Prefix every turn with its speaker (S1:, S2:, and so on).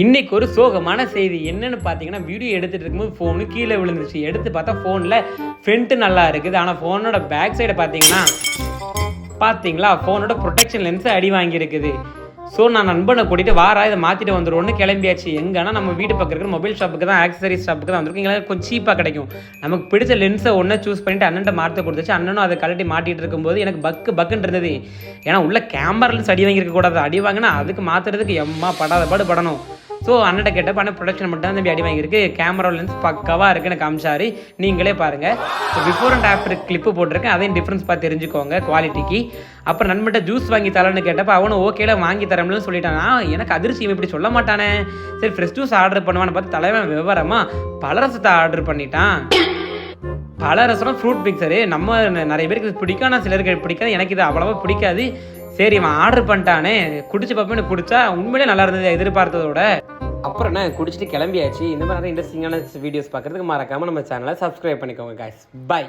S1: இன்றைக்கி ஒரு சோகமான செய்தி என்னென்னு பார்த்தீங்கன்னா, வீடியோ எடுத்துகிட்டு இருக்கும்போது ஃபோனு கீழே விழுந்துருச்சு. எடுத்து பார்த்தா ஃபோனில் ஃப்ரண்ட்டு நல்லா இருக்குது, ஆனால் ஃபோனோட பேக் சைடை பார்த்தீங்களா ஃபோனோட ப்ரொடெக்ஷன் லென்ஸை அடி வாங்கியிருக்குது. ஸோ நான் நண்பனை கூட்டிகிட்டு வாரா இதை மாற்றிட்டு வந்துடுவோன்னு கிளம்பியாச்சு. எங்கன்னா நம்ம வீடு பக்கம் இருக்கிற மொபைல் ஷாப்புக்கு தான், ஆக்சசரிஸ் ஷாப்புக்கு தான் வந்திருக்கும். எங்களுக்கு கொஞ்சம் சீப்பாக கிடைக்கும். நமக்கு பிடிச்ச லென்ஸை ஒன்று சூஸ் பண்ணிட்டு அண்ணன்ட்ட மாற்ற கொடுத்துச்சு. அண்ணனும் அதை கழட்டி மாட்டிகிட்டு இருக்கும்போது எனக்கு பக்குன்னு இருந்தது. ஏன்னா உள்ள கேமரா லென்ஸ் அடி வாங்கியிருக்கக்கூடாது. அடி வாங்கினா அதுக்கு மாற்றுறதுக்கு எம்மா படணும். ஸோ அண்ணன்ட்ட கேட்டப்ப அண்ணன் ப்ரொடக்ஷன் மட்டும் தான் தம்பி அடி வாங்கியிருக்கு, கேமரா லென்ஸ் பக்காவாக இருக்குன்னு காமிச்சாரு. நீங்களே பாருங்கள். பிஃபோர் அண்ட் ஆஃப்டர் கிளிப்பு போட்டிருக்கேன், அதையும் டிஃப்ரென்ஸ் பார்த்து தெரிஞ்சுக்கோங்க குவாலிட்டிக்கு. அப்புறம் நண்பன்ட்ட ஜூஸ் வாங்கி தரேன்னு கேட்டப்போ அவனும் ஓகேல வாங்கி தரேன்னு சொல்லிட்டானா. எனக்கு அதிர்ச்சி, இப்படி சொல்ல மாட்டானே. சரி ஃப்ரெஷ் ஜூஸ் ஆர்டர் பண்ணுவான்னு பார்த்து தலைவன் விவரமா பலரசத்தை ஆர்டர் பண்ணிட்டான். பலரசம் ஃப்ரூட் மிக்சரு. நம்ம நிறைய பேருக்கு இது பிடிக்கும், ஆனால் சிலருக்கு பிடிக்காது. எனக்கு இது அவ்வளோவா பிடிக்காது. சரி அவன் ஆர்டர் பண்ணிட்டானே, குடிச்சு பார்ப்பேன். எனக்கு குடிச்சா உண்மையிலே நல்லா இருந்தது எதிர்பார்த்ததோட. அப்புறம் என்ன குடிச்சிட்டு கிளம்பியாச்சு. இந்த மாதிரி நிறைய இன்ட்ரெஸ்டிங்கான வீடியோஸ் பார்க்குறதுக்கு மறக்காமல் நம்ம சேனலை சப்ஸ்கிரைப் பண்ணிக்கோங்க காய்ஸ். பை.